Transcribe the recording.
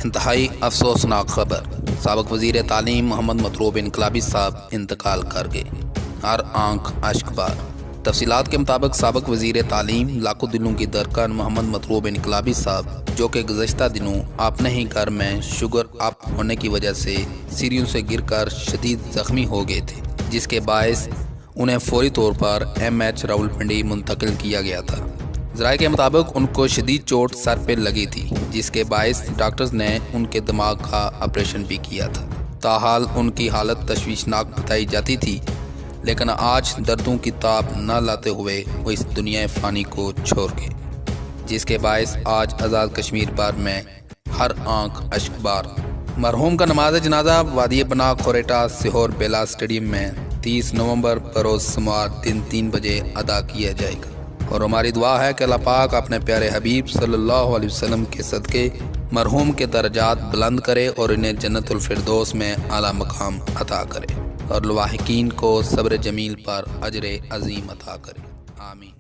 انتہائی افسوسناک خبر، سابق وزیر تعلیم محمد مطلوب انقلابی صاحب انتقال کر گئے، ہر آنکھ اشک بار۔ تفصیلات کے مطابق سابق وزیر تعلیم لاکھوں دلوں کی دھڑکن محمد مطلوب انقلابی صاحب، جو کہ گزشتہ دنوں اپنے ہی گھر میں شوگر اپ ہونے کی وجہ سے سیڑھیوں سے گر کر شدید زخمی ہو گئے تھے، جس کے باعث انہیں فوری طور پر MH راولپنڈی منتقل کیا گیا تھا۔ ذرائع کے مطابق ان کو شدید چوٹ سر پہ لگی تھی، جس کے باعث ڈاکٹرز نے ان کے دماغ کا آپریشن بھی کیا تھا۔ تاحال ان کی حالت تشویشناک بتائی جاتی تھی، لیکن آج دردوں کی تاب نہ لاتے ہوئے وہ اس دنیا فانی کو چھوڑ گئے، جس کے باعث آج آزاد کشمیر بھر میں ہر آنکھ اشک بار۔ مرحوم کا نماز جنازہ وادی بنا کوریٹا سہور بیلا اسٹیڈیم میں 30 نومبر بروز سوموار دن 3 بجے ادا کیا جائے گا، اور ہماری دعا ہے کہ اللہ پاک اپنے پیارے حبیب صلی اللہ علیہ وسلم کے صدقے مرحوم کے درجات بلند کرے اور انہیں جنت الفردوس میں اعلیٰ مقام عطا کرے، اور لواحقین کو صبر جمیل پر اجر عظیم عطا کرے، آمین۔